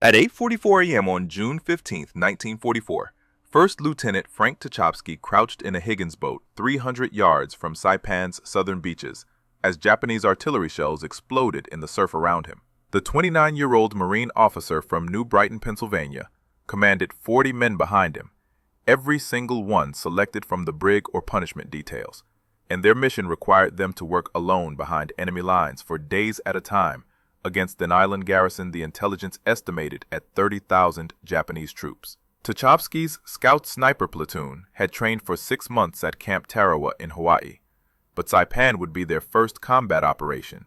At 8:44 a.m. on June 15, 1944, First Lieutenant Frank Tachovsky crouched in a Higgins boat 300 yards from Saipan's southern beaches as Japanese artillery shells exploded in the surf around him. The 29-year-old Marine officer from New Brighton, Pennsylvania, commanded 40 men behind him, every single one selected from the brig or punishment details, and their mission required them to work alone behind enemy lines for days at a time against an island garrison the intelligence estimated at 30,000 Japanese troops. Tachovsky's Scout Sniper Platoon had trained for 6 months at Camp Tarawa in Hawaii, but Saipan would be their first combat operation,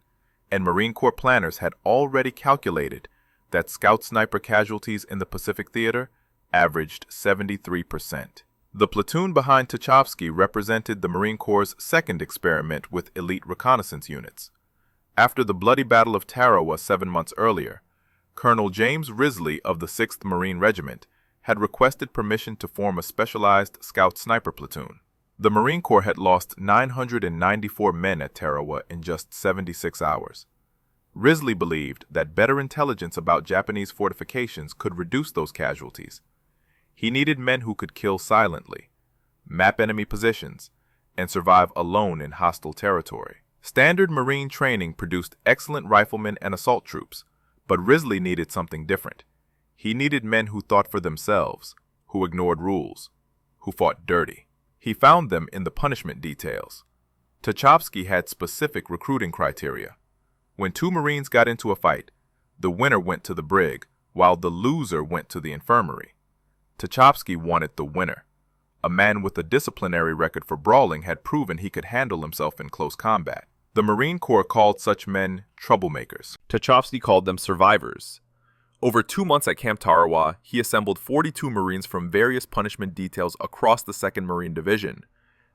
and Marine Corps planners had already calculated that Scout Sniper casualties in the Pacific Theater averaged 73%. The platoon behind Tachovsky represented the Marine Corps' second experiment with elite reconnaissance units. After the bloody Battle of Tarawa 7 months earlier, Colonel James Risley of the 6th Marine Regiment had requested permission to form a specialized Scout Sniper platoon. The Marine Corps had lost 994 men at Tarawa in just 76 hours. Risley believed that better intelligence about Japanese fortifications could reduce those casualties. He needed men who could kill silently, map enemy positions, and survive alone in hostile territory. Standard Marine training produced excellent riflemen and assault troops, but Risley needed something different. He needed men who thought for themselves, who ignored rules, who fought dirty. He found them in the punishment details. Tachovsky had specific recruiting criteria. When 2 Marines got into a fight, the winner went to the brig, while the loser went to the infirmary. Tachovsky wanted the winner. A man with a disciplinary record for brawling had proven he could handle himself in close combat. The Marine Corps called such men Troublemakers. Tachovsky called them survivors. Over 2 months at Camp Tarawa, he assembled 42 Marines from various punishment details across the 2nd Marine Division.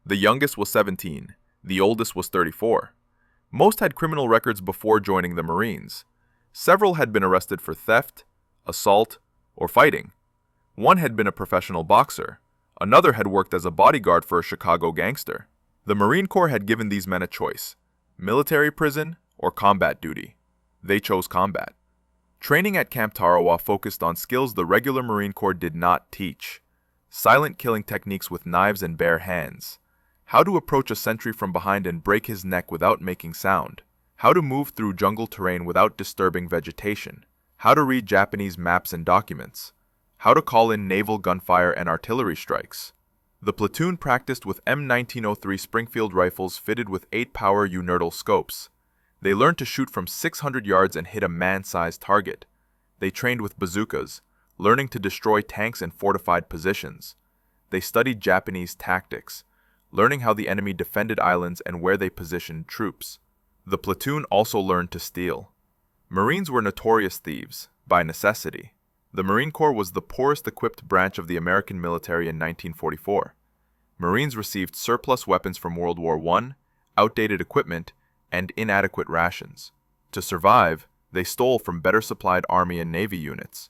The youngest was 17, the oldest was 34. Most had criminal records before joining the Marines. Several had been arrested for theft, assault, or fighting. One had been a professional boxer. Another had worked as a bodyguard for a Chicago gangster. The Marine Corps had given these men a choice: military prison or combat duty. They chose combat. Training at Camp Tarawa focused on skills the regular Marine Corps did not teach: silent killing techniques with knives and bare hands, how to approach a sentry from behind and break his neck without making sound, how to move through jungle terrain without disturbing vegetation, how to read Japanese maps and documents, how to call in naval gunfire and artillery strikes. The platoon practiced with M1903 Springfield rifles fitted with 8-power unerdal scopes. They learned to shoot from 600 yards and hit a man-sized target. They trained with bazookas, learning to destroy tanks in fortified positions. They studied Japanese tactics, learning how the enemy defended islands and where they positioned troops. The platoon also learned to steal. Marines were notorious thieves, by necessity. The Marine Corps was the poorest equipped branch of the American military in 1944. Marines received surplus weapons from World War I, outdated equipment, and inadequate rations. To survive, they stole from better supplied Army and Navy units.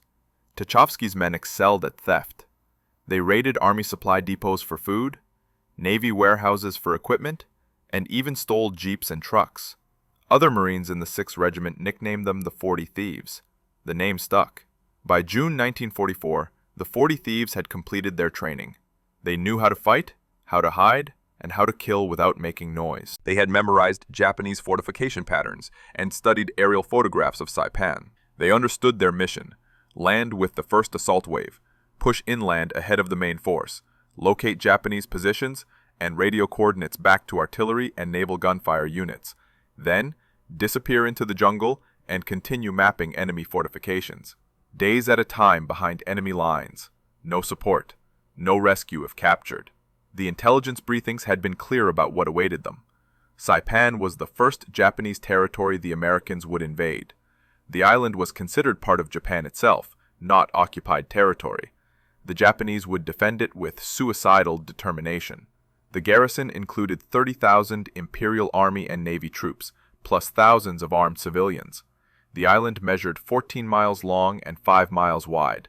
Tachovsky's men excelled at theft. They raided Army supply depots for food, Navy warehouses for equipment, and even stole jeeps and trucks. Other Marines in the 6th Regiment nicknamed them the 40 Thieves. The name stuck. By June 1944, the 40 Thieves had completed their training. They knew how to fight, how to hide, and how to kill without making noise. They had memorized Japanese fortification patterns and studied aerial photographs of Saipan. They understood their mission: land with the first assault wave, push inland ahead of the main force, locate Japanese positions, and radio coordinates back to artillery and naval gunfire units. Then, disappear into the jungle and continue mapping enemy fortifications. Days at a time behind enemy lines. No support. No rescue if captured. The intelligence briefings had been clear about what awaited them. Saipan was the first Japanese territory the Americans would invade. The island was considered part of Japan itself, not occupied territory. The Japanese would defend it with suicidal determination. The garrison included 30,000 Imperial Army and Navy troops, plus thousands of armed civilians. The island measured 14 miles long and 5 miles wide.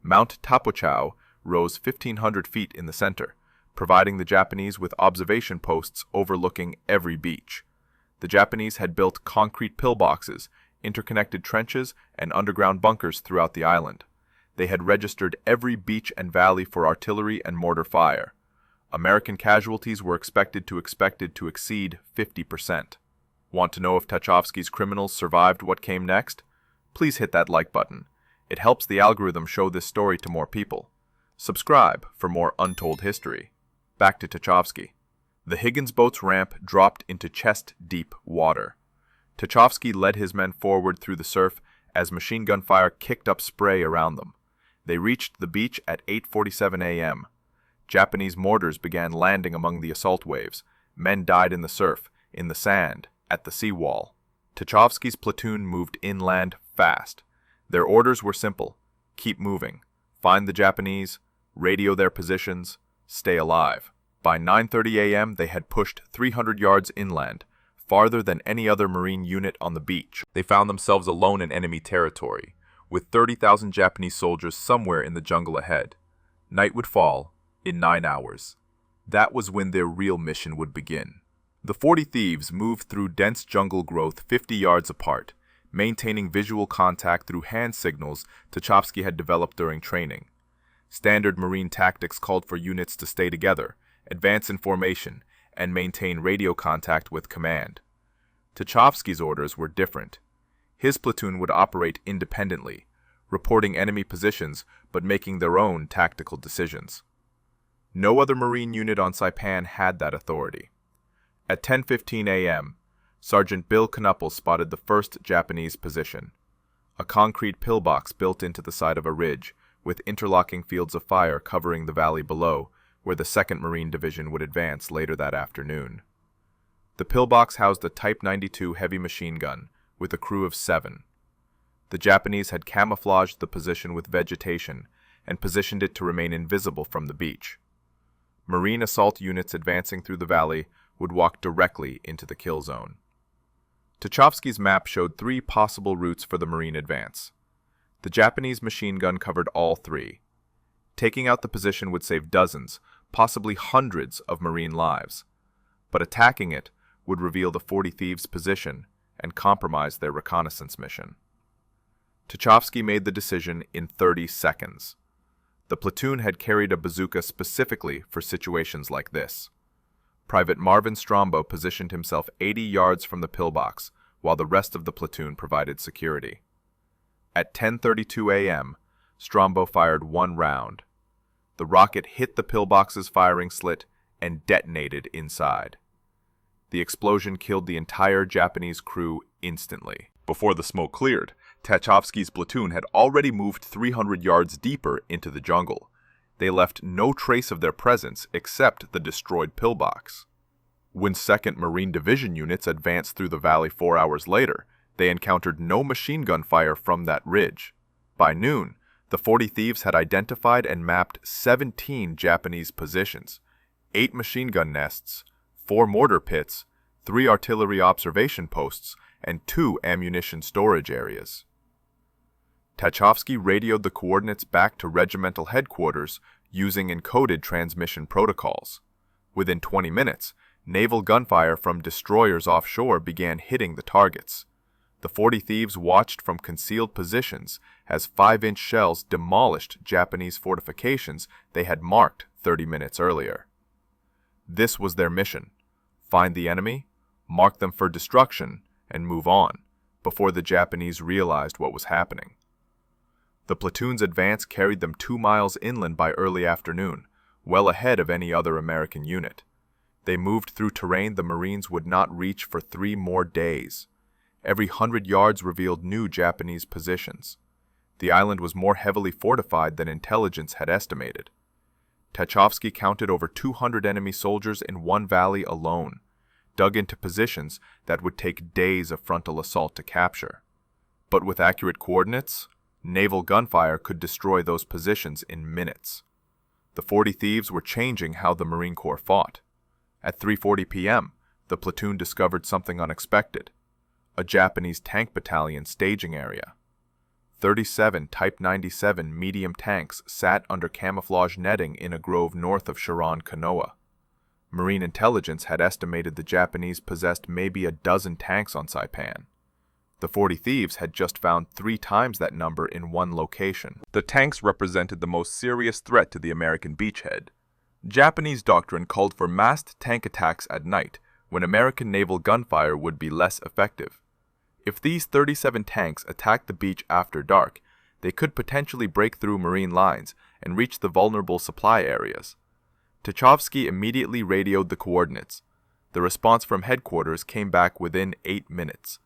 Mount Tapochau rose 1,500 feet in the center, providing the Japanese with observation posts overlooking every beach. The Japanese had built concrete pillboxes interconnected trenches, and underground bunkers throughout the island. They had registered every beach and valley for artillery and mortar fire. American casualties were expected to exceed 50%. Want to know if Tachovsky's criminals survived what came next? Please hit that like button. It helps the algorithm show this story to more people. Subscribe for more untold history. Back to Tachovsky. The Higgins boat's ramp dropped into chest-deep water. Tachovsky led his men forward through the surf as machine gun fire kicked up spray around them. They reached the beach at 8:47 a.m. Japanese mortars began landing among the assault waves. Men died in the surf, in the sand, at the seawall. Tachovsky's platoon moved inland fast. Their orders were simple: keep moving, find the Japanese, radio their positions, stay alive. By 9:30 a.m. they had pushed 300 yards inland, farther than any other Marine unit on the beach. They found themselves alone in enemy territory, with 30,000 Japanese soldiers somewhere in the jungle ahead. Night would fall in 9 hours. That was when their real mission would begin. The 40 thieves moved through dense jungle growth 50 yards apart, maintaining visual contact through hand signals Tachovsky had developed during training. Standard Marine tactics called for units to stay together, advance in formation, and maintain radio contact with command. Tachovsky's orders were different. His platoon would operate independently, reporting enemy positions but making their own tactical decisions. No other Marine unit on Saipan had that authority. At 10:15 a.m., Sergeant Bill Knuppel spotted the first Japanese position, a concrete pillbox built into the side of a ridge, with interlocking fields of fire covering the valley below, where the 2nd Marine Division would advance later that afternoon. The pillbox housed a Type 92 heavy machine gun, with a crew of 7. The Japanese had camouflaged the position with vegetation and positioned it to remain invisible from the beach. Marine assault units advancing through the valley would walk directly into the kill zone. Tachovsky's map showed 3 possible routes for the Marine advance. The Japanese machine gun covered all 3. Taking out the position would save dozens, possibly hundreds of Marine lives, but attacking it would reveal the 40 thieves' position and compromise their reconnaissance mission. Tachovsky made the decision in 30 seconds. The platoon had carried a bazooka specifically for situations like this. Private Marvin Strombo positioned himself 80 yards from the pillbox, while the rest of the platoon provided security. At 10:32 a.m., Strombo fired 1 round. The rocket hit the pillbox's firing slit and detonated inside. The explosion killed the entire Japanese crew instantly. Before the smoke cleared, Tachovsky's platoon had already moved 300 yards deeper into the jungle. They left no trace of their presence except the destroyed pillbox. When 2nd Marine Division units advanced through the valley 4 hours later, they encountered no machine gun fire from that ridge. By noon, the 40 thieves had identified and mapped 17 Japanese positions, 8 machine gun nests, 4 mortar pits, 3 artillery observation posts, and 2 ammunition storage areas. Tachovsky radioed the coordinates back to regimental headquarters using encoded transmission protocols. Within 20 minutes, naval gunfire from destroyers offshore began hitting the targets. The 40 thieves watched from concealed positions as 5-inch shells demolished Japanese fortifications they had marked 30 minutes earlier. This was their mission: find the enemy, mark them for destruction, and move on, before the Japanese realized what was happening. The platoon's advance carried them 2 miles inland by early afternoon, well ahead of any other American unit. They moved through terrain the Marines would not reach for 3 more days. Every 100 yards revealed new Japanese positions. The island was more heavily fortified than intelligence had estimated. Tachovsky counted over 200 enemy soldiers in one valley alone, dug into positions that would take days of frontal assault to capture. But with accurate coordinates, naval gunfire could destroy those positions in minutes. The 40 thieves were changing how the Marine Corps fought. At 3:40 p.m., the platoon discovered something unexpected: a Japanese tank battalion staging area. 37 Type 97 medium tanks sat under camouflage netting in a grove north of Sharon Kanoa. Marine intelligence had estimated the Japanese possessed maybe a dozen tanks on Saipan. The 40 Thieves had just found 3 times that number in one location. The tanks represented the most serious threat to the American beachhead. Japanese doctrine called for massed tank attacks at night, when American naval gunfire would be less effective. If these 37 tanks attacked the beach after dark, they could potentially break through Marine lines and reach the vulnerable supply areas. Tachovsky immediately radioed the coordinates. The response from headquarters came back within 8 minutes.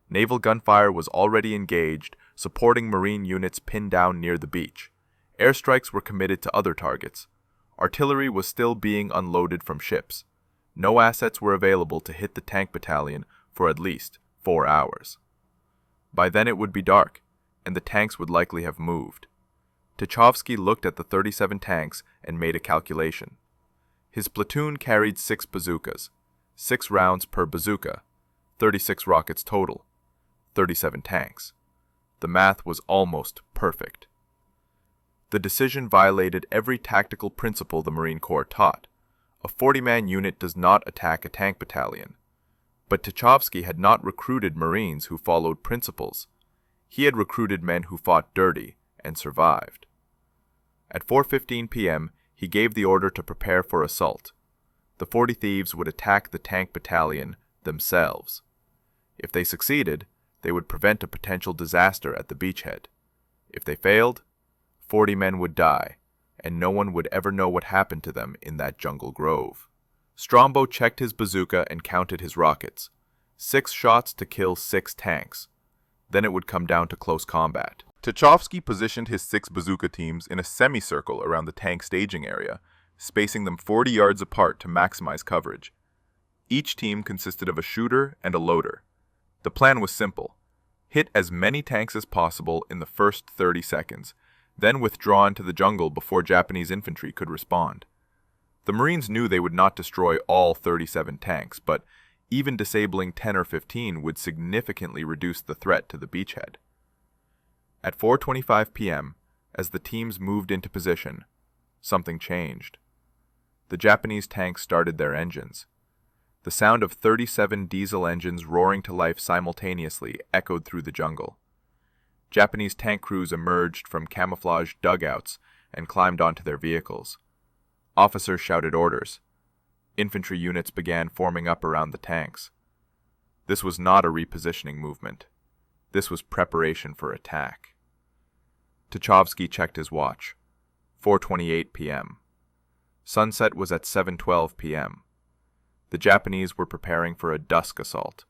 Naval gunfire was already engaged, supporting Marine units pinned down near the beach. Airstrikes were committed to other targets. Artillery was still being unloaded from ships. No assets were available to hit the tank battalion for at least 4 hours. By then it would be dark, and the tanks would likely have moved. Tachovsky looked at the 37 tanks and made a calculation. His platoon carried 6 bazookas, 6 rounds per bazooka, 36 rockets total, 37 tanks. The math was almost perfect. The decision violated every tactical principle the Marine Corps taught. A 40-man unit does not attack a tank battalion. But Tachovsky had not recruited Marines who followed principles. He had recruited men who fought dirty and survived. At 4:15 p.m., he gave the order to prepare for assault. The 40 Thieves would attack the tank battalion themselves. If they succeeded, they would prevent a potential disaster at the beachhead. If they failed, 40 men would die, and no one would ever know what happened to them in that jungle grove. Strombo checked his bazooka and counted his rockets. 6 shots to kill 6 tanks. Then it would come down to close combat. Tachovsky positioned his 6 bazooka teams in a semicircle around the tank staging area, spacing them 40 yards apart to maximize coverage. Each team consisted of a shooter and a loader. The plan was simple. Hit as many tanks as possible in the first 30 seconds, then withdraw into the jungle before Japanese infantry could respond. The Marines knew they would not destroy all 37 tanks, but even disabling 10 or 15 would significantly reduce the threat to the beachhead. At 4:25 p.m., as the teams moved into position, something changed. The Japanese tanks started their engines. The sound of 37 diesel engines roaring to life simultaneously echoed through the jungle. Japanese tank crews emerged from camouflaged dugouts and climbed onto their vehicles. Officers shouted orders. Infantry units began forming up around the tanks. This was not a repositioning movement. This was preparation for attack. Tachovsky checked his watch. 4:28 p.m. Sunset was at 7:12 p.m. The Japanese were preparing for a dusk assault,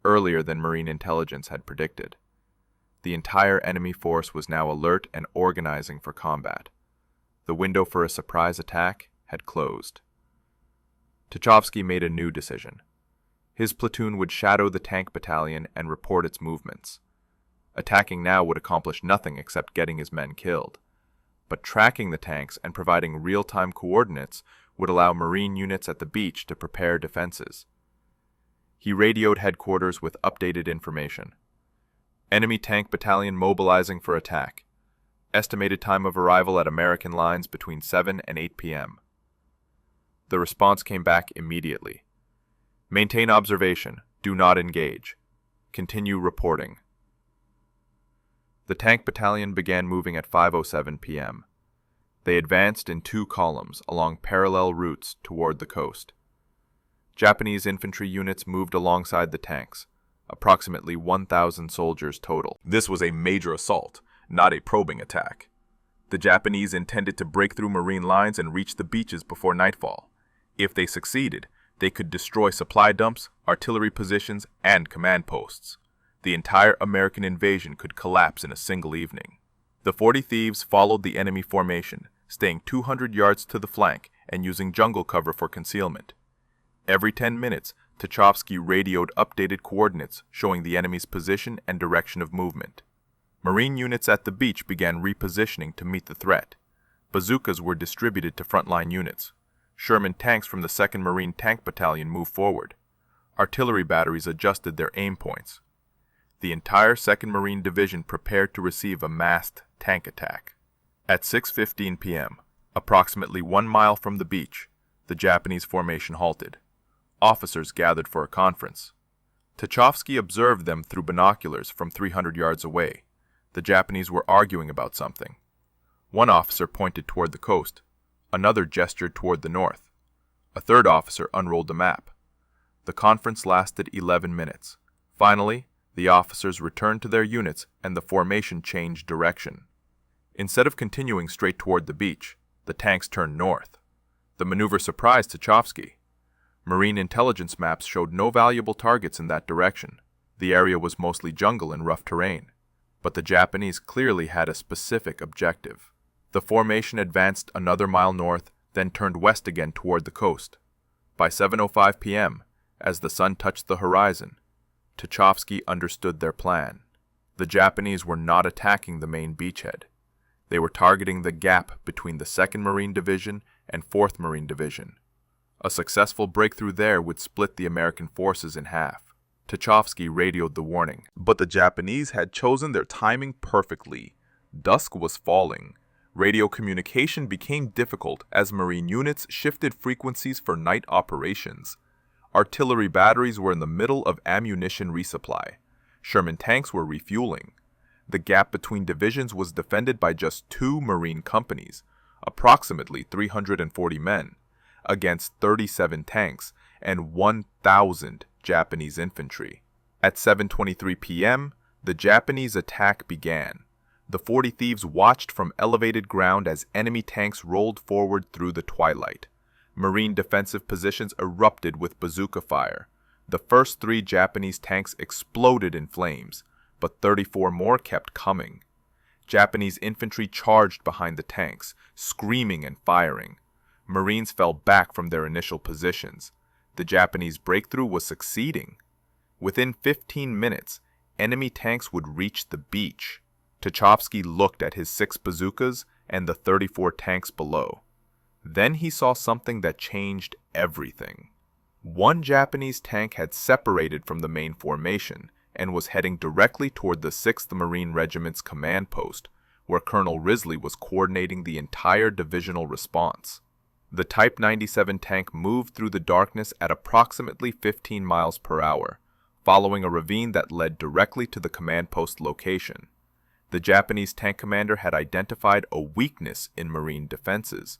earlier than Marine intelligence had predicted. The entire enemy force was now alert and organizing for combat. The window for a surprise attack had closed. Tachovsky made a new decision. His platoon would shadow the tank battalion and report its movements. Attacking now would accomplish nothing except getting his men killed. But tracking the tanks and providing real-time coordinates would allow Marine units at the beach to prepare defenses. He radioed headquarters with updated information. Enemy tank battalion mobilizing for attack. Estimated time of arrival at American lines between 7 and 8 p.m. The response came back immediately. Maintain observation. Do not engage. Continue reporting. The tank battalion began moving at 5:07 p.m. They advanced in 2 columns along parallel routes toward the coast. Japanese infantry units moved alongside the tanks, approximately 1,000 soldiers total. This was a major assault, not a probing attack. The Japanese intended to break through Marine lines and reach the beaches before nightfall. If they succeeded, they could destroy supply dumps, artillery positions, and command posts. The entire American invasion could collapse in a single evening. The 40 Thieves followed the enemy formation, staying 200 yards to the flank and using jungle cover for concealment. Every 10 minutes, Tachovsky radioed updated coordinates showing the enemy's position and direction of movement. Marine units at the beach began repositioning to meet the threat. Bazookas were distributed to frontline units. Sherman tanks from the 2nd Marine Tank Battalion moved forward. Artillery batteries adjusted their aim points. The entire 2nd Marine Division prepared to receive a massed tank attack. At 6:15 p.m., approximately 1 mile from the beach, the Japanese formation halted. Officers gathered for a conference. Tachovsky observed them through binoculars from 300 yards away. The Japanese were arguing about something. One officer pointed toward the coast. Another gestured toward the north. A third officer unrolled a map. The conference lasted 11 minutes. Finally, the officers returned to their units and the formation changed direction. Instead of continuing straight toward the beach, the tanks turned north. The maneuver surprised Tachovsky. Marine intelligence maps showed no valuable targets in that direction. The area was mostly jungle and rough terrain. But the Japanese clearly had a specific objective. The formation advanced another mile north, then turned west again toward the coast. By 7:05 p.m., as the sun touched the horizon, Tachovsky understood their plan. The Japanese were not attacking the main beachhead. They were targeting the gap between the 2nd Marine Division and 4th Marine Division. A successful breakthrough there would split the American forces in half. Tachovsky radioed the warning. But the Japanese had chosen their timing perfectly. Dusk was falling. Radio communication became difficult as Marine units shifted frequencies for night operations. Artillery batteries were in the middle of ammunition resupply. Sherman tanks were refueling. The gap between divisions was defended by just 2 Marine companies, approximately 340 men, against 37 tanks and 1,000 Japanese infantry. At 7:23 p.m., the Japanese attack began. The 40 thieves watched from elevated ground as enemy tanks rolled forward through the twilight. Marine defensive positions erupted with bazooka fire. The first 3 Japanese tanks exploded in flames, but 34 more kept coming. Japanese infantry charged behind the tanks, screaming and firing. Marines fell back from their initial positions. The Japanese breakthrough was succeeding. Within 15 minutes, enemy tanks would reach the beach. Tachovsky looked at his 6 bazookas and the 34 tanks below. Then he saw something that changed everything. One Japanese tank had separated from the main formation and was heading directly toward the 6th Marine Regiment's command post, where Colonel Risley was coordinating the entire divisional response. The Type 97 tank moved through the darkness at approximately 15 miles per hour, following a ravine that led directly to the command post location. The Japanese tank commander had identified a weakness in Marine defenses,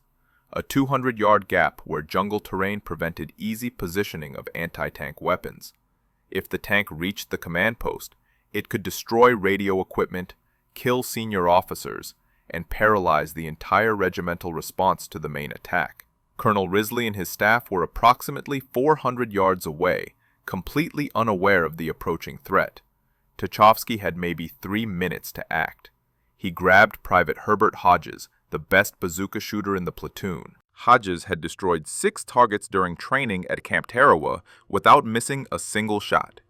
a 200-yard gap where jungle terrain prevented easy positioning of anti-tank weapons. If the tank reached the command post, it could destroy radio equipment, kill senior officers, and paralyze the entire regimental response to the main attack. Colonel Risley and his staff were approximately 400 yards away, completely unaware of the approaching threat. Tachovsky had maybe 3 minutes to act. He grabbed Private Herbert Hodges, the best bazooka shooter in the platoon. Hodges had destroyed 6 targets during training at Camp Tarawa without missing a single shot.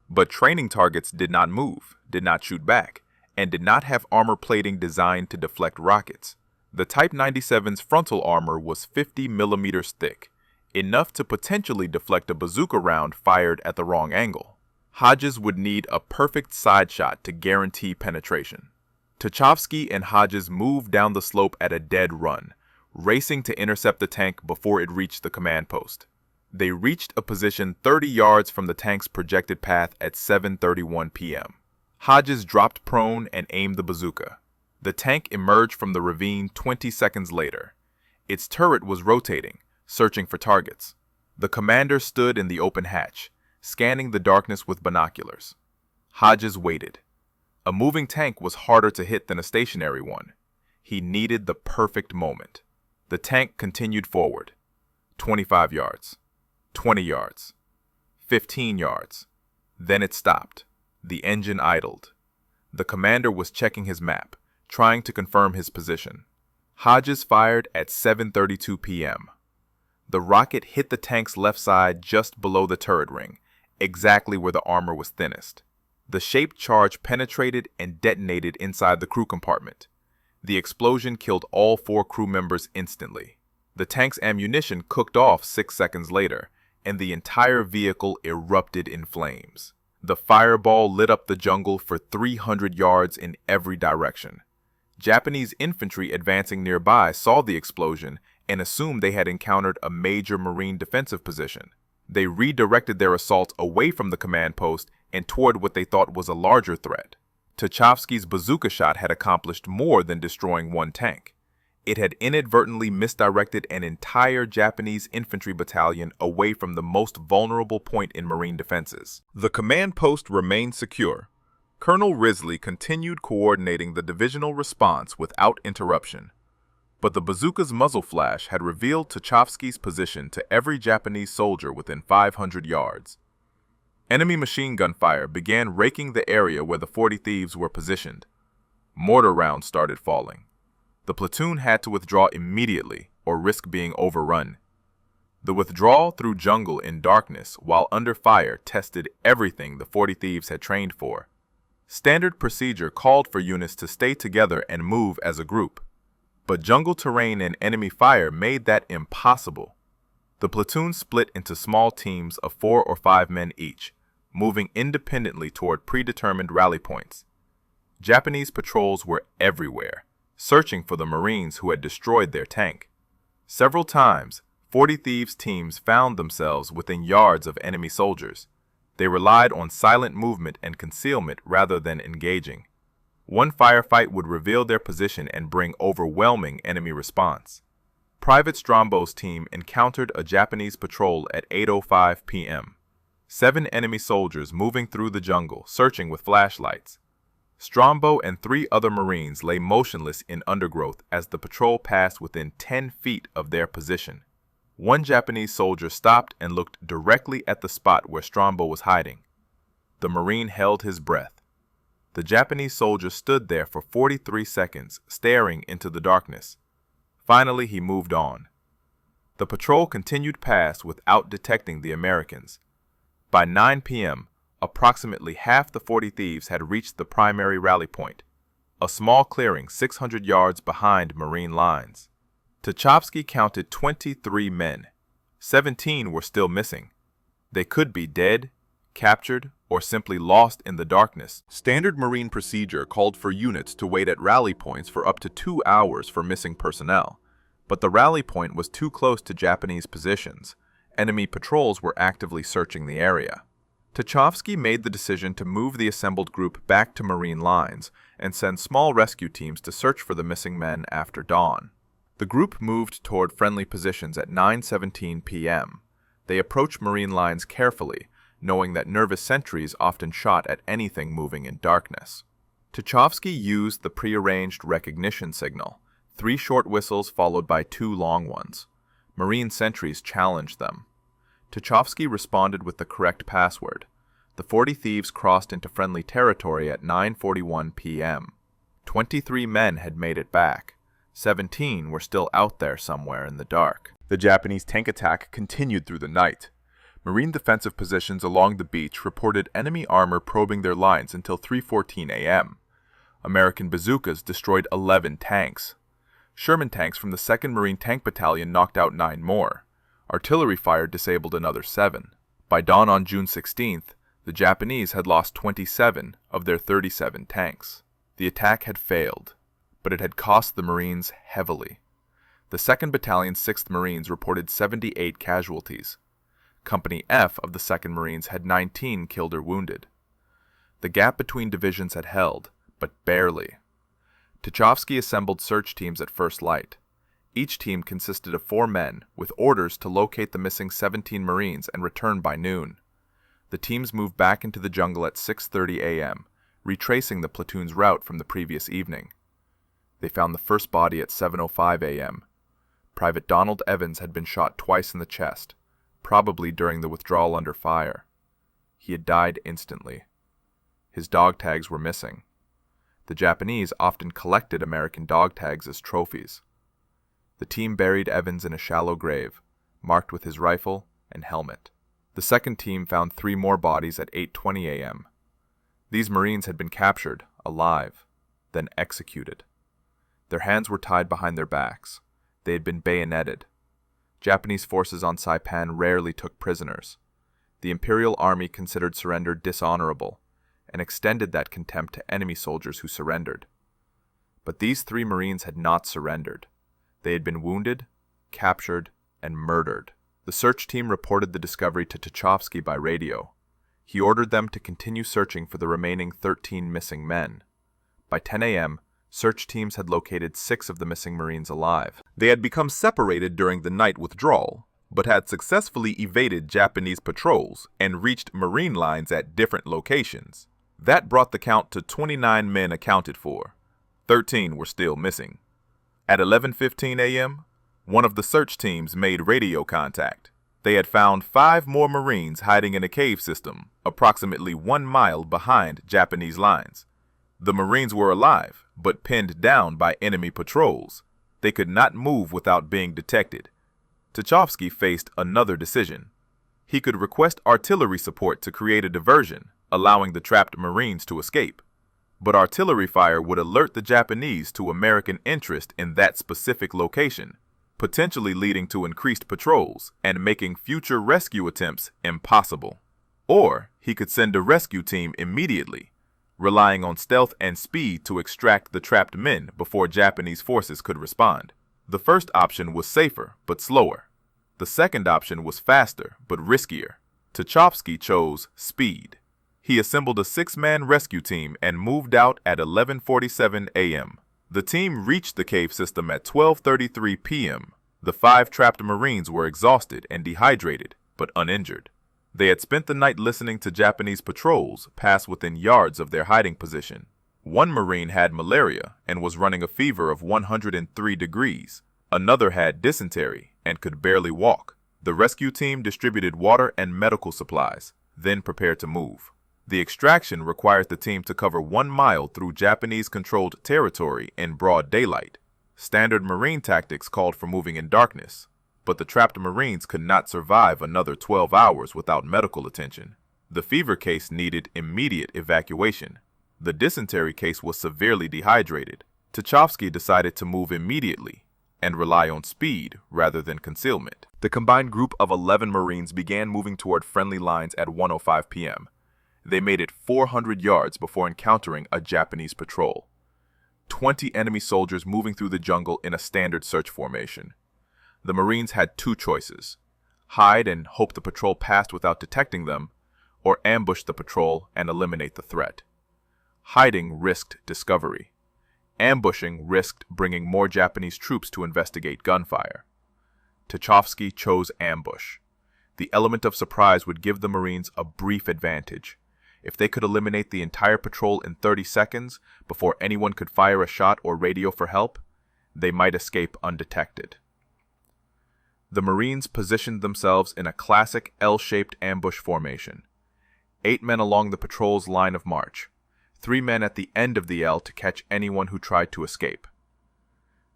But training targets did not move, did not shoot back, and did not have armor plating designed to deflect rockets. The Type 97's frontal armor was 50 millimeters thick, enough to potentially deflect a bazooka round fired at the wrong angle. Hodges would need a perfect side shot to guarantee penetration. Tachovsky and Hodges moved down the slope at a dead run, racing to intercept the tank before it reached the command post. They reached a position 30 yards from the tank's projected path at 7:31 p.m. Hodges dropped prone and aimed the bazooka. The tank emerged from the ravine 20 seconds later. Its turret was rotating, searching for targets. The commander stood in the open hatch, scanning the darkness with binoculars. Hodges waited. A moving tank was harder to hit than a stationary one. He needed the perfect moment. The tank continued forward. 25 yards. 20 yards. 15 yards. Then it stopped. The engine idled. The commander was checking his map, trying to confirm his position. Hodges fired at 7:32 p.m. The rocket hit the tank's left side just below the turret ring, exactly where the armor was thinnest. The shaped charge penetrated and detonated inside the crew compartment. The explosion killed all 4 crew members instantly. The tank's ammunition cooked off 6 seconds later, and the entire vehicle erupted in flames. The fireball lit up the jungle for 300 yards in every direction. Japanese infantry advancing nearby saw the explosion and assumed they had encountered a major Marine defensive position. They redirected their assault away from the command post and toward what they thought was a larger threat. Tachovsky's bazooka shot had accomplished more than destroying one tank. It had inadvertently misdirected an entire Japanese infantry battalion away from the most vulnerable point in Marine defenses. The command post remained secure. Colonel Risley continued coordinating the divisional response without interruption. But the bazooka's muzzle flash had revealed Tachovsky's position to every Japanese soldier within 500 yards. Enemy machine gun fire began raking the area where the 40 thieves were positioned. Mortar rounds started falling. The platoon had to withdraw immediately or risk being overrun. The withdrawal through jungle in darkness while under fire tested everything the 40 thieves had trained for. Standard procedure called for units to stay together and move as a group. But jungle terrain and enemy fire made that impossible. The platoon split into small teams of 4 or 5 men each, moving independently toward predetermined rally points. Japanese patrols were everywhere, searching for the Marines who had destroyed their tank. Several times, 40 Thieves teams found themselves within yards of enemy soldiers. They relied on silent movement and concealment rather than engaging. One firefight would reveal their position and bring overwhelming enemy response. Private Strombo's team encountered a Japanese patrol at 8:05 p.m. 7 enemy soldiers moving through the jungle, searching with flashlights. Strombo and 3 other Marines lay motionless in undergrowth as the patrol passed within 10 feet of their position. One Japanese soldier stopped and looked directly at the spot where Strombo was hiding. The Marine held his breath. The Japanese soldier stood there for 43 seconds, staring into the darkness. Finally, he moved on. The patrol continued past without detecting the Americans. By 9 p.m., approximately half the 40 Thieves had reached the primary rally point, a small clearing 600 yards behind Marine lines. Tachovsky counted 23 men. 17 were still missing. They could be dead, captured, or simply lost in the darkness. Standard Marine procedure called for units to wait at rally points for up to 2 hours for missing personnel, but the rally point was too close to Japanese positions. Enemy patrols were actively searching the area. Tachovsky made the decision to move the assembled group back to Marine lines and send small rescue teams to search for the missing men after dawn. The group moved toward friendly positions at 9:17 p.m. They approached Marine lines carefully, knowing that nervous sentries often shot at anything moving in darkness. Tachovsky used the prearranged recognition signal, 3 short whistles followed by 2 long ones. Marine sentries challenged them. Tachovsky responded with the correct password. The 40 Thieves crossed into friendly territory at 9:41 p.m. 23 men had made it back. 17 were still out there somewhere in the dark. The Japanese tank attack continued through the night. Marine defensive positions along the beach reported enemy armor probing their lines until 3:14 a.m. American bazookas destroyed 11 tanks. Sherman tanks from the 2nd Marine Tank Battalion knocked out 9 more. Artillery fire disabled another 7. By dawn on June 16th, the Japanese had lost 27 of their 37 tanks. The attack had failed, but it had cost the Marines heavily. The 2nd Battalion's 6th Marines reported 78 casualties. Company F of the 2nd Marines had 19 killed or wounded. The gap between divisions had held, but barely. Tachovsky assembled search teams at first light. Each team consisted of 4 men, with orders to locate the missing 17 Marines and return by noon. The teams moved back into the jungle at 6:30 a.m., retracing the platoon's route from the previous evening. They found the first body at 7:05 a.m. Private Donald Evans had been shot twice in the chest, probably during the withdrawal under fire. He had died instantly. His dog tags were missing. The Japanese often collected American dog tags as trophies. The team buried Evans in a shallow grave, marked with his rifle and helmet. The second team found 3 more bodies at 8:20 a.m. These Marines had been captured, alive, then executed. Their hands were tied behind their backs. They had been bayoneted. Japanese forces on Saipan rarely took prisoners. The Imperial Army considered surrender dishonorable, and extended that contempt to enemy soldiers who surrendered. But these 3 Marines had not surrendered. They had been wounded, captured, and murdered. The search team reported the discovery to Tachovsky by radio. He ordered them to continue searching for the remaining 13 missing men. By 10 a.m., search teams had located 6 of the missing Marines alive. They had become separated during the night withdrawal, but had successfully evaded Japanese patrols and reached Marine lines at different locations. That brought the count to 29 men accounted for. 13 were still missing. At 11:15 a.m., one of the search teams made radio contact. They had found 5 more Marines hiding in a cave system, approximately 1 mile behind Japanese lines. The Marines were alive, but pinned down by enemy patrols. They could not move without being detected. Tachovsky faced another decision. He could request artillery support to create a diversion, allowing the trapped Marines to escape. But artillery fire would alert the Japanese to American interest in that specific location, potentially leading to increased patrols and making future rescue attempts impossible. Or he could send a rescue team immediately, relying on stealth and speed to extract the trapped men before Japanese forces could respond. The first option was safer, but slower. The second option was faster, but riskier. Tachovsky chose speed. He assembled a 6-man rescue team and moved out at 11:47 a.m. The team reached the cave system at 12:33 p.m. The 5 trapped Marines were exhausted and dehydrated, but uninjured. They had spent the night listening to Japanese patrols pass within yards of their hiding position. One Marine had malaria and was running a fever of 103 degrees. Another had dysentery and could barely walk. The rescue team distributed water and medical supplies, then prepared to move. The extraction required the team to cover 1 mile through Japanese-controlled territory in broad daylight. Standard Marine tactics called for moving in darkness, but the trapped Marines could not survive another 12 hours without medical attention. The fever case needed immediate evacuation. The dysentery case was severely dehydrated. Tachovsky decided to move immediately and rely on speed rather than concealment. The combined group of 11 Marines began moving toward friendly lines at 1:05 p.m. They made it 400 yards before encountering a Japanese patrol. 20 enemy soldiers moving through the jungle in a standard search formation. The Marines had 2 choices: hide and hope the patrol passed without detecting them, or ambush the patrol and eliminate the threat. Hiding risked discovery. Ambushing risked bringing more Japanese troops to investigate gunfire. Tachovsky chose ambush. The element of surprise would give the Marines a brief advantage. If they could eliminate the entire patrol in 30 seconds before anyone could fire a shot or radio for help, they might escape undetected. The Marines positioned themselves in a classic L-shaped ambush formation. 8 men along the patrol's line of march. 3 men at the end of the L to catch anyone who tried to escape.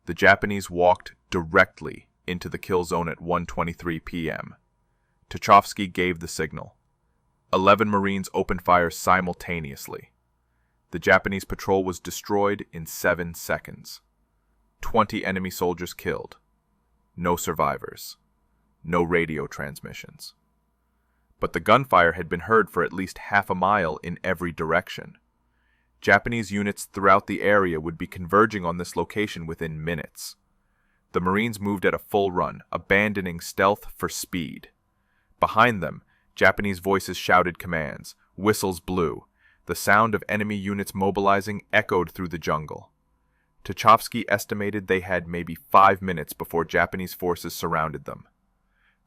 The Japanese walked directly into the kill zone at 1:23 p.m. Tachovsky gave the signal. 11 Marines opened fire simultaneously. The Japanese patrol was destroyed in 7 seconds. 20 enemy soldiers killed. No survivors. No radio transmissions. But the gunfire had been heard for at least half a mile in every direction. Japanese units throughout the area would be converging on this location within minutes. The Marines moved at a full run, abandoning stealth for speed. Behind them, Japanese voices shouted commands, whistles blew. The sound of enemy units mobilizing echoed through the jungle. Tachovsky estimated they had maybe 5 minutes before Japanese forces surrounded them.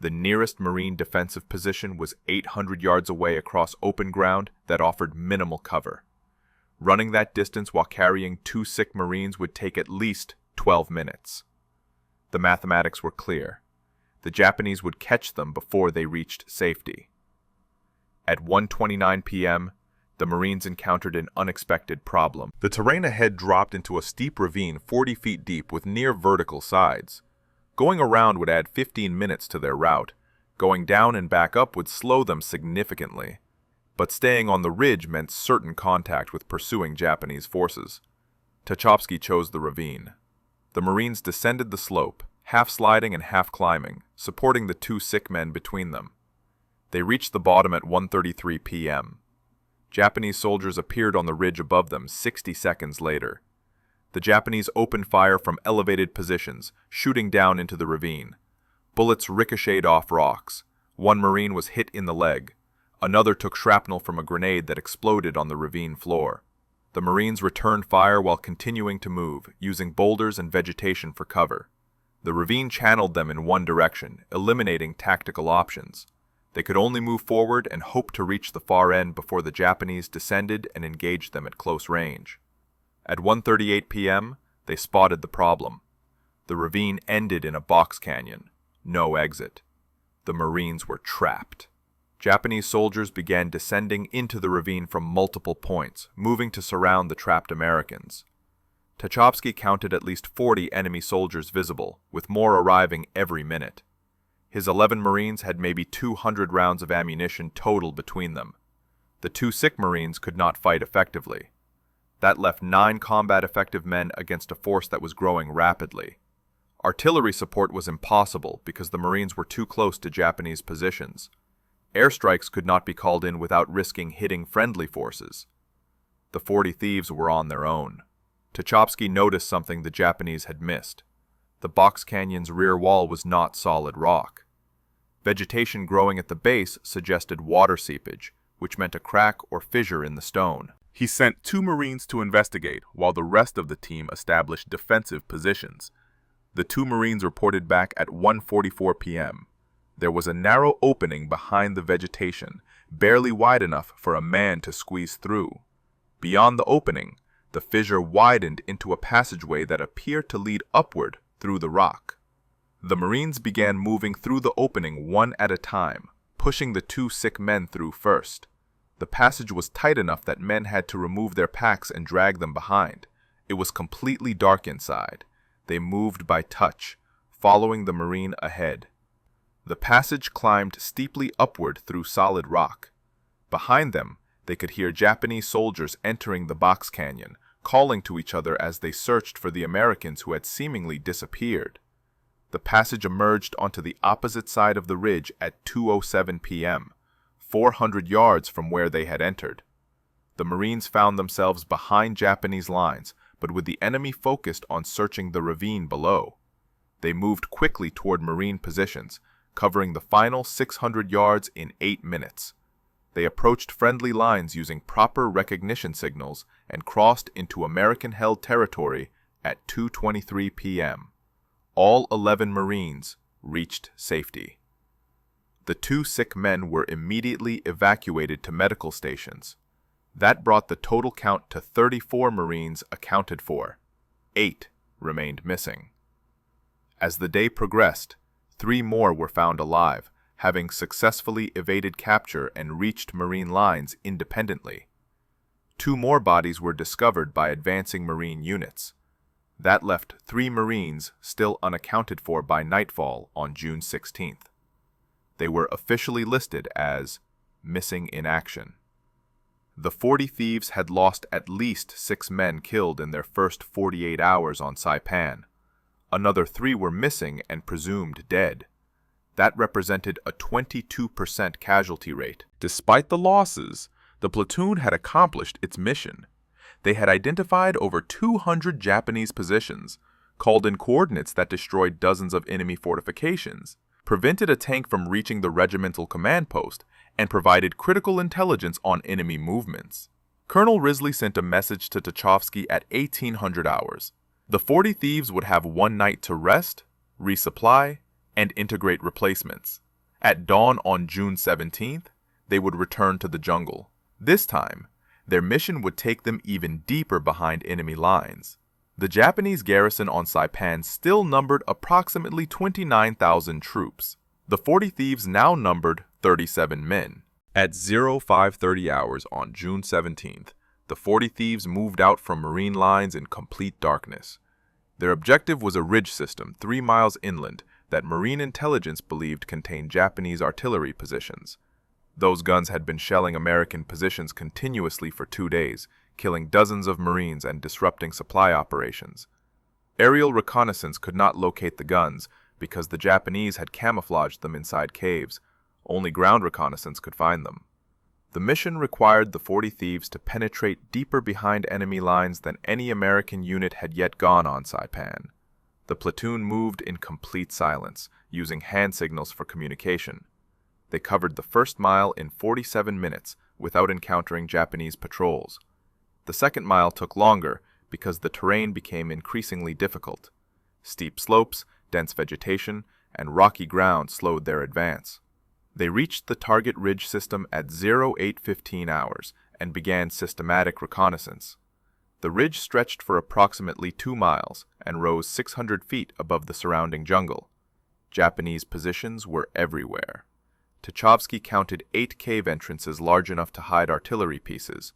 The nearest Marine defensive position was 800 yards away across open ground that offered minimal cover. Running that distance while carrying 2 sick Marines would take at least 12 minutes. The mathematics were clear. The Japanese would catch them before they reached safety. At 1:29 p.m., the Marines encountered an unexpected problem. The terrain ahead dropped into a steep ravine 40 feet deep with near vertical sides. Going around would add 15 minutes to their route. Going down and back up would slow them significantly. But staying on the ridge meant certain contact with pursuing Japanese forces. Tachovsky chose the ravine. The Marines descended the slope, half sliding and half climbing, supporting the 2 sick men between them. They reached the bottom at 1:33 p.m. Japanese soldiers appeared on the ridge above them 60 seconds later. The Japanese opened fire from elevated positions, shooting down into the ravine. Bullets ricocheted off rocks. One Marine was hit in the leg. Another took shrapnel from a grenade that exploded on the ravine floor. The Marines returned fire while continuing to move, using boulders and vegetation for cover. The ravine channeled them in one direction, eliminating tactical options. They could only move forward and hope to reach the far end before the Japanese descended and engaged them at close range. At 1:38 p.m., they spotted the problem. The ravine ended in a box canyon. No exit. The Marines were trapped. Japanese soldiers began descending into the ravine from multiple points, moving to surround the trapped Americans. Tachovsky counted at least 40 enemy soldiers visible, with more arriving every minute. His 11 Marines had maybe 200 rounds of ammunition total between them. The 2 sick Marines could not fight effectively. That left 9 combat-effective men against a force that was growing rapidly. Artillery support was impossible because the Marines were too close to Japanese positions. Airstrikes could not be called in without risking hitting friendly forces. The 40 thieves were on their own. Tachovsky noticed something the Japanese had missed. The box canyon's rear wall was not solid rock. Vegetation growing at the base suggested water seepage, which meant a crack or fissure in the stone. He sent 2 Marines to investigate, while the rest of the team established defensive positions. The 2 Marines reported back at 1:44 p.m. There was a narrow opening behind the vegetation, barely wide enough for a man to squeeze through. Beyond the opening, the fissure widened into a passageway that appeared to lead upward through the rock. The Marines began moving through the opening one at a time, pushing the 2 sick men through first. The passage was tight enough that men had to remove their packs and drag them behind. It was completely dark inside. They moved by touch, following the Marine ahead. The passage climbed steeply upward through solid rock. Behind them, they could hear Japanese soldiers entering the box canyon, calling to each other as they searched for the Americans who had seemingly disappeared. The passage emerged onto the opposite side of the ridge at 2:07 p.m., 400 yards from where they had entered. The Marines found themselves behind Japanese lines, but with the enemy focused on searching the ravine below. They moved quickly toward Marine positions, covering the final 600 yards in 8 minutes. They approached friendly lines using proper recognition signals and crossed into American-held territory at 2:23 p.m. All 11 Marines reached safety. The 2 sick men were immediately evacuated to medical stations. That brought the total count to 34 Marines accounted for. 8 remained missing. As the day progressed, 3 more were found alive, having successfully evaded capture and reached Marine lines independently. 2 more bodies were discovered by advancing Marine units. That left 3 Marines still unaccounted for by nightfall on June 16th. They were officially listed as missing in action. The 40 thieves had lost at least 6 men killed in their first 48 hours on Saipan. Another 3 were missing and presumed dead. That represented a 22% casualty rate. Despite the losses, the platoon had accomplished its mission. They had identified over 200 Japanese positions, called in coordinates that destroyed dozens of enemy fortifications, prevented a tank from reaching the regimental command post, and provided critical intelligence on enemy movements. Colonel Risley sent a message to Tachovsky at 1800 hours. The 40 thieves would have 1 night to rest, resupply, and integrate replacements. At dawn on June 17th, they would return to the jungle. This time, their mission would take them even deeper behind enemy lines. The Japanese garrison on Saipan still numbered approximately 29,000 troops. The 40 thieves now numbered 37 men. At 0530 hours on June 17th, the 40 thieves moved out from Marine lines in complete darkness. Their objective was a ridge system 3 miles inland that Marine intelligence believed contained Japanese artillery positions. Those guns had been shelling American positions continuously for 2 days, killing dozens of Marines and disrupting supply operations. Aerial reconnaissance could not locate the guns because the Japanese had camouflaged them inside caves. Only ground reconnaissance could find them. The mission required the 40 thieves to penetrate deeper behind enemy lines than any American unit had yet gone on Saipan. The platoon moved in complete silence, using hand signals for communication. They covered the first mile in 47 minutes without encountering Japanese patrols. The second mile took longer because the terrain became increasingly difficult. Steep slopes, dense vegetation, and rocky ground slowed their advance. They reached the target ridge system at 0815 hours and began systematic reconnaissance. The ridge stretched for approximately 2 miles and rose 600 feet above the surrounding jungle. Japanese positions were everywhere. Tachovsky counted 8 cave entrances large enough to hide artillery pieces.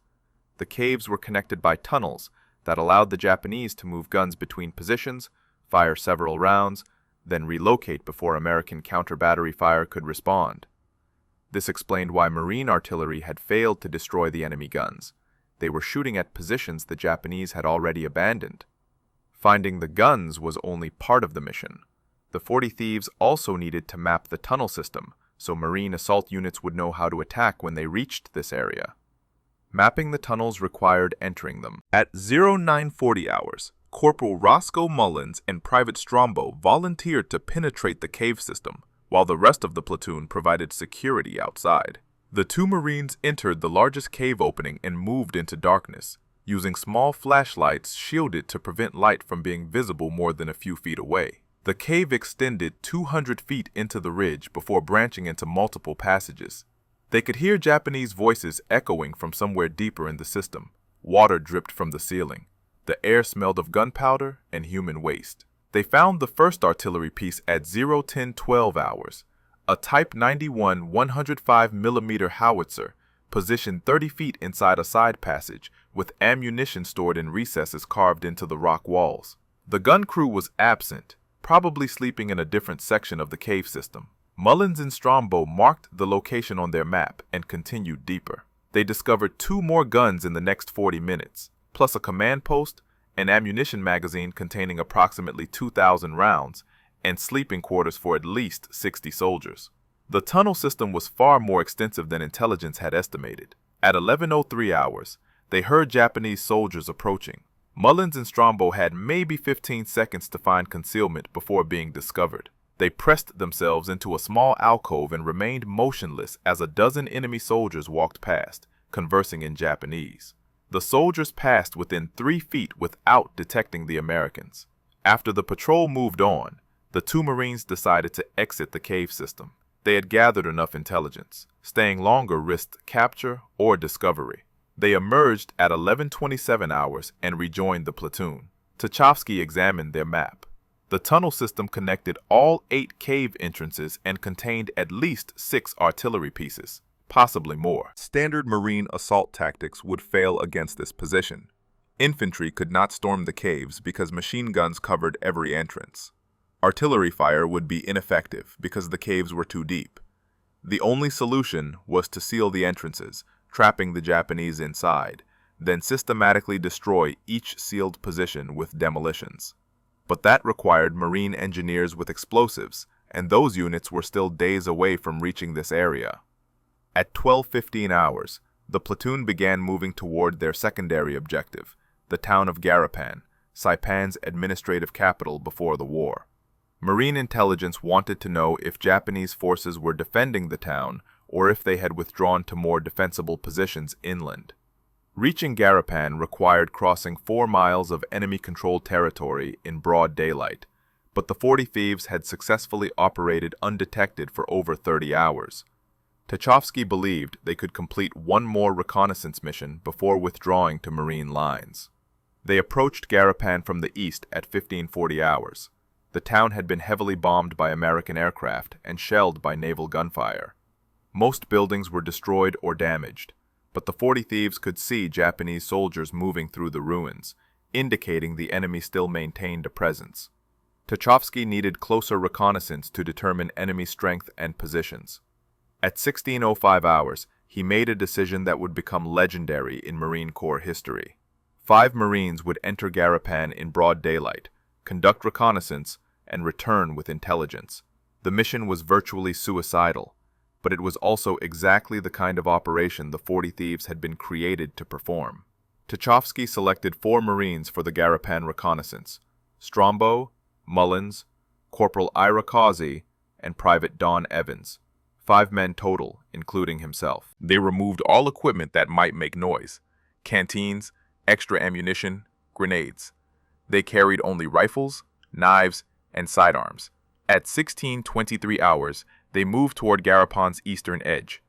The caves were connected by tunnels that allowed the Japanese to move guns between positions, fire several rounds, then relocate before American counter-battery fire could respond. This explained why Marine artillery had failed to destroy the enemy guns. They were shooting at positions the Japanese had already abandoned. Finding the guns was only part of the mission. The 40 Thieves also needed to map the tunnel system, so Marine assault units would know how to attack when they reached this area. Mapping the tunnels required entering them. At 0940 hours, Corporal Roscoe Mullins and Private Strombo volunteered to penetrate the cave system, while the rest of the platoon provided security outside. The 2 Marines entered the largest cave opening and moved into darkness, using small flashlights shielded to prevent light from being visible more than a few feet away. The cave extended 200 feet into the ridge before branching into multiple passages. They could hear Japanese voices echoing from somewhere deeper in the system. Water dripped from the ceiling. The air smelled of gunpowder and human waste. They found the first artillery piece at 01012 hours, a Type 91 105mm howitzer positioned 30 feet inside a side passage with ammunition stored in recesses carved into the rock walls. The gun crew was absent, probably sleeping in a different section of the cave system. Mullins and Strombo marked the location on their map and continued deeper. They discovered 2 more guns in the next 40 minutes, plus a command post, an ammunition magazine containing approximately 2,000 rounds, and sleeping quarters for at least 60 soldiers. The tunnel system was far more extensive than intelligence had estimated. At 11:03 hours, they heard Japanese soldiers approaching. Mullins and Strombo had maybe 15 seconds to find concealment before being discovered. They pressed themselves into a small alcove and remained motionless as a dozen enemy soldiers walked past, conversing in Japanese. The soldiers passed within 3 feet without detecting the Americans. After the patrol moved on, the 2 Marines decided to exit the cave system. They had gathered enough intelligence. Staying longer risked capture or discovery. They emerged at 11:27 hours and rejoined the platoon. Tachovsky examined their map. The tunnel system connected all 8 cave entrances and contained at least 6 artillery pieces, possibly more. Standard Marine assault tactics would fail against this position. Infantry could not storm the caves because machine guns covered every entrance. Artillery fire would be ineffective because the caves were too deep. The only solution was to seal the entrances, trapping the Japanese inside, then systematically destroy each sealed position with demolitions. But that required Marine engineers with explosives, and those units were still days away from reaching this area. At 12:15 hours, the platoon began moving toward their secondary objective, the town of Garrison, Saipan's administrative capital before the war. Marine intelligence wanted to know if Japanese forces were defending the town or if they had withdrawn to more defensible positions inland. Reaching Garrison required crossing 4 miles of enemy-controlled territory in broad daylight, but the 40 Thieves had successfully operated undetected for over 30 hours. Tachovsky believed they could complete 1 more reconnaissance mission before withdrawing to Marine lines. They approached Garrison from the east at 1540 hours. The town had been heavily bombed by American aircraft and shelled by naval gunfire. Most buildings were destroyed or damaged, but the 40 Thieves could see Japanese soldiers moving through the ruins, indicating the enemy still maintained a presence. Tachovsky needed closer reconnaissance to determine enemy strength and positions. At 16:05 hours, he made a decision that would become legendary in Marine Corps history. 5 Marines would enter Garrison in broad daylight, conduct reconnaissance, and return with intelligence. The mission was virtually suicidal, but it was also exactly the kind of operation the 40 Thieves had been created to perform. Tachovsky selected 4 Marines for the Garrison reconnaissance: Strombo, Mullins, Corporal Ira Causey, and Private Don Evans. 5 men total, including himself. They removed all equipment that might make noise: canteens, extra ammunition, grenades. They carried only rifles, knives, and sidearms. At 16:23 hours, they moved toward Garapan's eastern edge.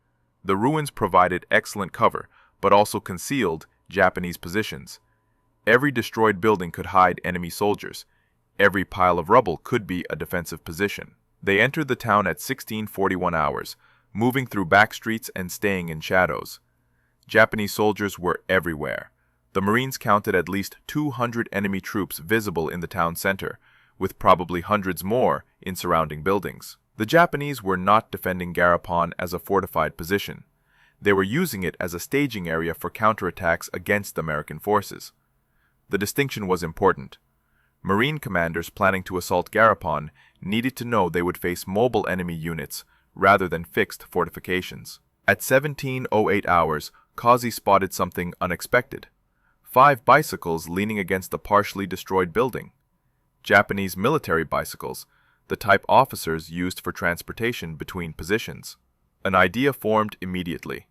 The ruins provided excellent cover, but also concealed Japanese positions. Every destroyed building could hide enemy soldiers. Every pile of rubble could be a defensive position. They entered the town at 16:41 hours, moving through back streets and staying in shadows. Japanese soldiers were everywhere. The Marines counted at least 200 enemy troops visible in the town center, with probably hundreds more in surrounding buildings. The Japanese were not defending Garapan as a fortified position. They were using it as a staging area for counterattacks against American forces. The distinction was important. Marine commanders planning to assault Garapan needed to know they would face mobile enemy units rather than fixed fortifications. At 17:08 hours, Causey spotted something unexpected: 5 bicycles leaning against a partially destroyed building. Japanese military bicycles, the type officers used for transportation between positions. An idea formed immediately: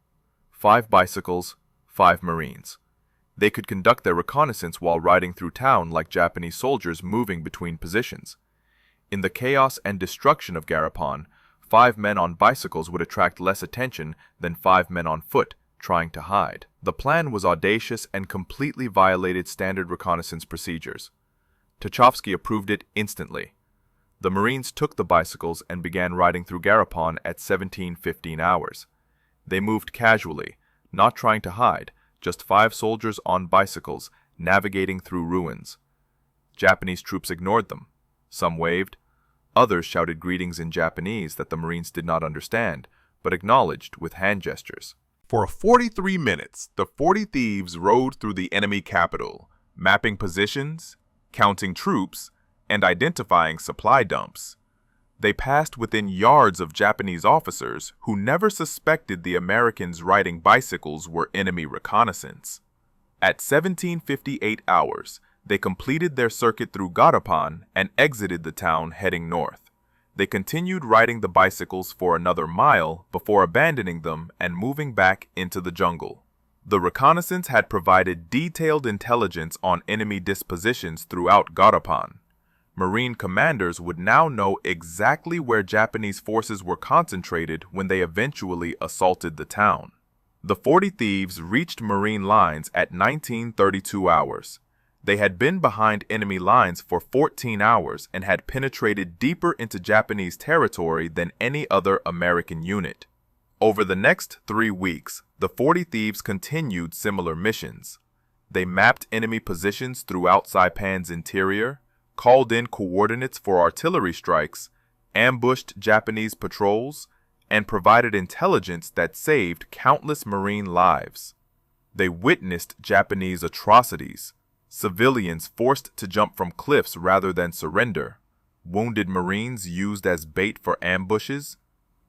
5 bicycles, 5 Marines. They could conduct their reconnaissance while riding through town like Japanese soldiers moving between positions. In the chaos and destruction of Garapan, 5 men on bicycles would attract less attention than 5 men on foot trying to hide. The plan was audacious and completely violated standard reconnaissance procedures. Tachovsky approved it instantly. The Marines took the bicycles and began riding through Garapan at 17:15 hours. They moved casually, not trying to hide, just 5 soldiers on bicycles navigating through ruins. Japanese troops ignored them. Some waved. Others shouted greetings in Japanese that the Marines did not understand, but acknowledged with hand gestures. For 43 minutes, the 40 thieves rode through the enemy capital, mapping positions, counting troops, and identifying supply dumps. They passed within yards of Japanese officers who never suspected the Americans riding bicycles were enemy reconnaissance. At 17:58 hours, they completed their circuit through Garapan and exited the town heading north. They continued riding the bicycles for another mile before abandoning them and moving back into the jungle. The reconnaissance had provided detailed intelligence on enemy dispositions throughout Garapan. Marine commanders would now know exactly where Japanese forces were concentrated when they eventually assaulted the town. The 40 thieves reached Marine lines at 19:32 hours. They had been behind enemy lines for 14 hours and had penetrated deeper into Japanese territory than any other American unit. Over the next 3 weeks, the 40 thieves continued similar missions. They mapped enemy positions throughout Saipan's interior, called in coordinates for artillery strikes, ambushed Japanese patrols, and provided intelligence that saved countless Marine lives. They witnessed Japanese atrocities: civilians forced to jump from cliffs rather than surrender, wounded Marines used as bait for ambushes,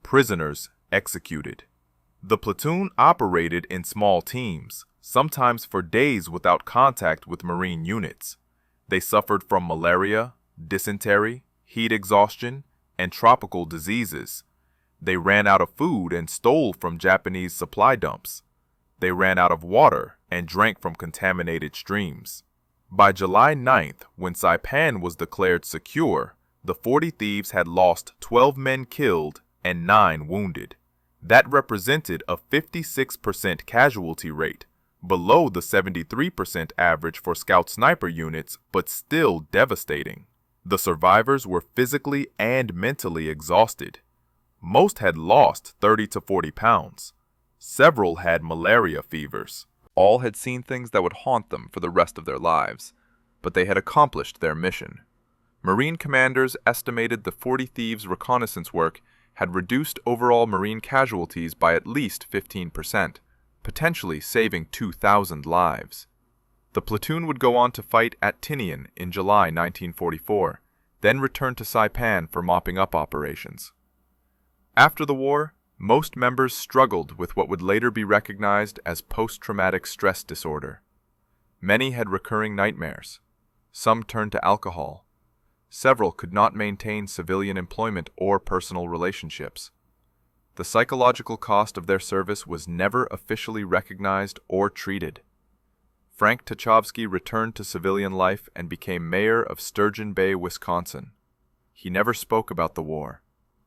prisoners executed. The platoon operated in small teams, sometimes for days without contact with Marine units. They suffered from malaria, dysentery, heat exhaustion, and tropical diseases. They ran out of food and stole from Japanese supply dumps. They ran out of water and drank from contaminated streams. By July 9th, when Saipan was declared secure, the 40 thieves had lost 12 men killed and 9 wounded. That represented a 56% casualty rate, below the 73% average for scout sniper units, but still devastating. The survivors were physically and mentally exhausted. Most had lost 30 to 40 pounds. Several had malaria fevers. All had seen things that would haunt them for the rest of their lives, but they had accomplished their mission. Marine commanders estimated the 40 thieves' reconnaissance work had reduced overall Marine casualties by at least 15%. Potentially saving 2,000 lives. The platoon would go on to fight at Tinian in July 1944, then return to Saipan for mopping up operations. After the war, most members struggled with what would later be recognized as post-traumatic stress disorder. Many had recurring nightmares. Some turned to alcohol. Several could not maintain civilian employment or personal relationships. The psychological cost of their service was never officially recognized or treated. Frank Tachovsky returned to civilian life and became mayor of Sturgeon Bay, Wisconsin. He never spoke about the war.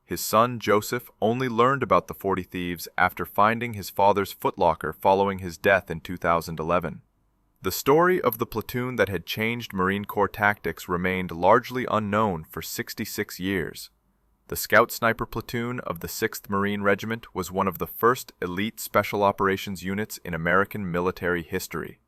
His son, Joseph, only learned about the 40 Thieves after finding his father's footlocker following his death in 2011. The story of the platoon that had changed Marine Corps tactics remained largely unknown for 66 years. The Scout Sniper Platoon of the 6th Marine Regiment was one of the first elite special operations units in American military history.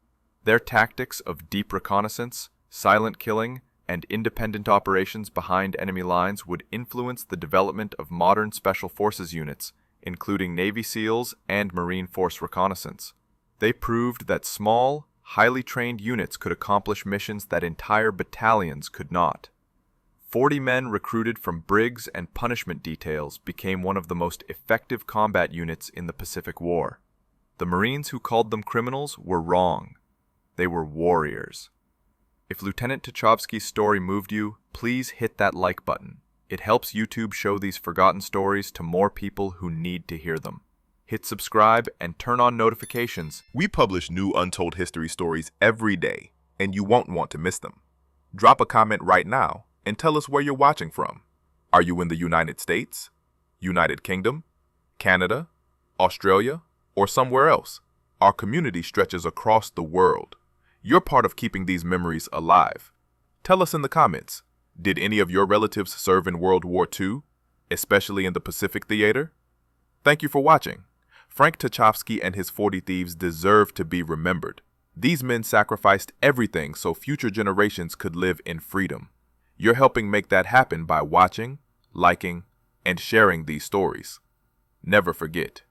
Their tactics of deep reconnaissance, silent killing, and independent operations behind enemy lines would influence the development of modern Special Forces units, including Navy SEALs and Marine Force reconnaissance. They proved that small, highly trained units could accomplish missions that entire battalions could not. 40 men recruited from brigs and punishment details became one of the most effective combat units in the Pacific War. The Marines who called them criminals were wrong. They were warriors. If Lieutenant Tachovsky's story moved you, please hit that like button. It helps YouTube show these forgotten stories to more people who need to hear them. Hit subscribe and turn on notifications. We publish new untold history stories every day, and you won't want to miss them. Drop a comment right now and tell us where you're watching from. Are you in the United States, United Kingdom, Canada, Australia, or somewhere else? Our community stretches across the world. You're part of keeping these memories alive. Tell us in the comments, did any of your relatives serve in World War II, especially in the Pacific Theater? Thank you for watching. Frank Tachovsky and his 40 Thieves deserve to be remembered. These men sacrificed everything so future generations could live in freedom. You're helping make that happen by watching, liking, and sharing these stories. Never forget,